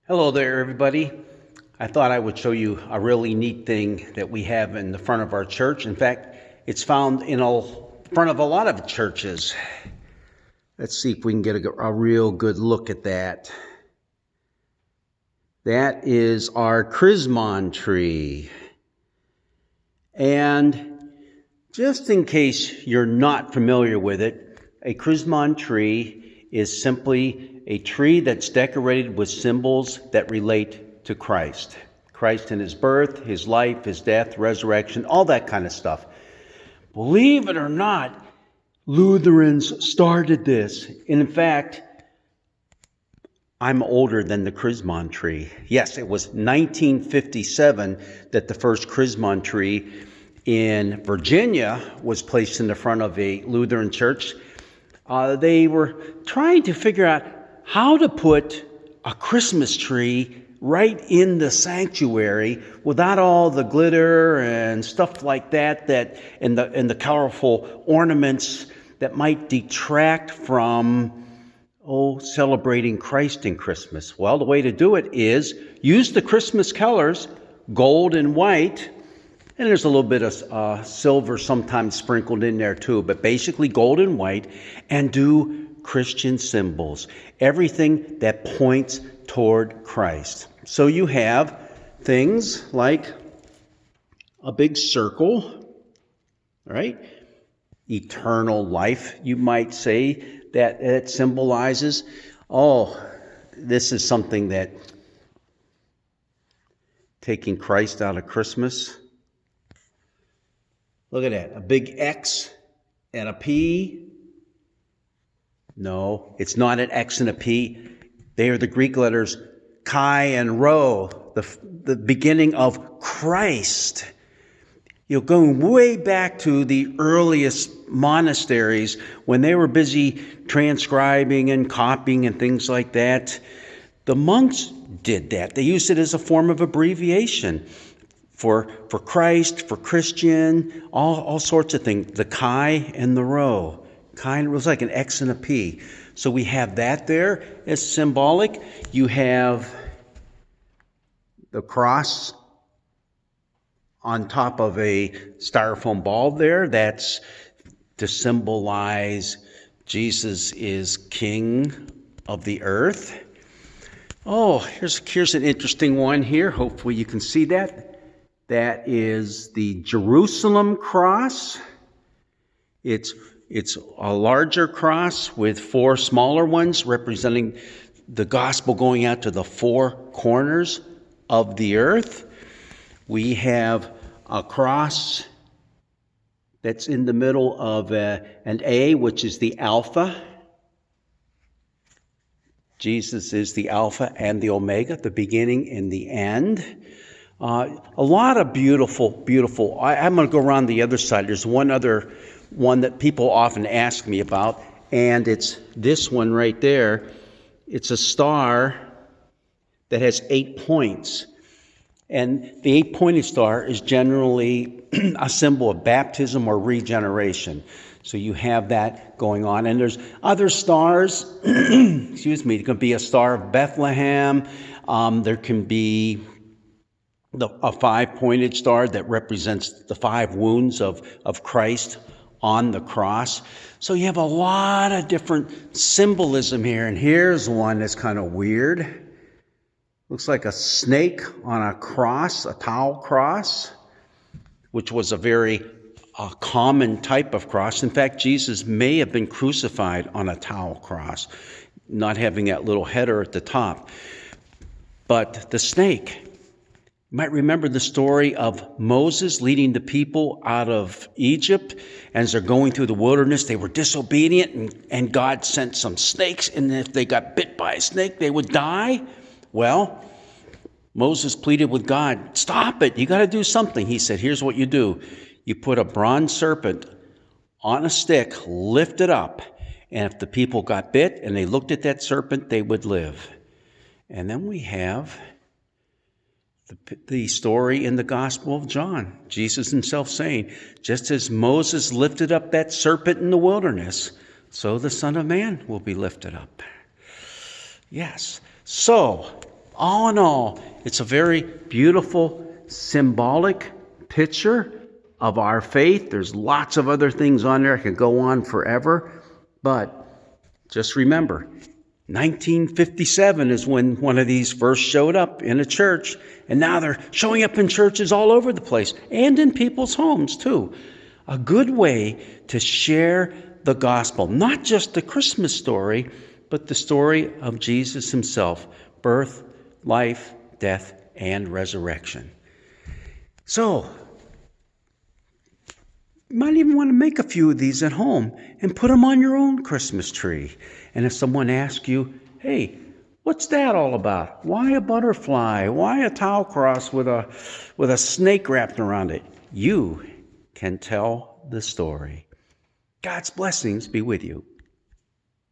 Hello there, everybody. I thought I would show you a really neat thing that we have in the front of our church. In fact, it's found in front of a lot of churches. Let's see if we can get a real good look at that. That is our Chrismon tree. And just in case you're not familiar with it, a Chrismon tree is simply a tree that's decorated with symbols that relate to Christ. Christ in his birth, his life, his death, resurrection, all that kind of stuff. Believe it or not, Lutherans started this. And in fact, I'm older than the Chrismon tree. Yes, it was 1957 that the first Chrismon tree in Virginia was placed in the front of a Lutheran church. They were trying to figure out how to put a Christmas tree right in the sanctuary without all the glitter and stuff like that and the colorful ornaments that might detract from celebrating Christ in Christmas. Well, the way to do it is use the Christmas colors, gold and white, and there's a little bit of silver sometimes sprinkled in there too, but basically gold and white, and do Christian symbols, everything that points toward Christ. So you have things like a big circle, right? Eternal life, you might say, that it symbolizes. This is something that taking Christ out of Christmas. Look at that, a big X and a P. No, it's not an X and a P. They are the Greek letters chi and rho, the beginning of Christ. Going way back to the earliest monasteries when they were busy transcribing and copying and things like that. The monks did that. They used it as a form of abbreviation for Christ, for Christian, all sorts of things. The chi and the rho. It was like an X and a P. So we have that there as symbolic. You have the cross on top of a styrofoam ball there. That's to symbolize Jesus is King of the earth. Here's an interesting one here. Hopefully you can see that. That is the Jerusalem cross. It's a larger cross with four smaller ones representing the gospel going out to the four corners of the earth. We have a cross that's in the middle of an A, which is the Alpha. Jesus is the Alpha and the Omega, the beginning and the end. A lot of beautiful. I'm going to go around the other side. There's one other one that people often ask me about, and it's this one right there. It's a star that has 8 points. And the 8-pointed star is generally a symbol of baptism or regeneration. So you have that going on. And there's other stars. Excuse me. There can be a star of Bethlehem. There can be a 5-pointed star that represents the 5 wounds of Christ on the cross. So you have a lot of different symbolism here. And here's one that's kind of weird. Looks like a snake on a cross, a towel cross, which was a very common type of cross. In fact, Jesus may have been crucified on a towel cross, not having that little header at the top. But the snake, you might remember the story of Moses leading the people out of Egypt. As they're going through the wilderness, they were disobedient, and God sent some snakes, and if they got bit by a snake, they would die. Well, Moses pleaded with God, stop it, you got to do something. He said, here's what you do. You put a bronze serpent on a stick, lift it up, and if the people got bit and they looked at that serpent, they would live. And then we have the story in the Gospel of John, Jesus himself saying, just as Moses lifted up that serpent in the wilderness, so the Son of Man will be lifted up. Yes. So All in all, it's a very beautiful, symbolic picture of our faith. There's lots of other things on there. I could go on forever. But just remember, 1957 is when one of these first showed up in a church. And now they're showing up in churches all over the place and in people's homes too. A good way to share the gospel, not just the Christmas story, but the story of Jesus himself, birth, life, death, and resurrection. So, you might even want to make a few of these at home and put them on your own Christmas tree. And if someone asks you, hey, what's that all about? Why a butterfly? Why a towel cross with a snake wrapped around it? You can tell the story. God's blessings be with you.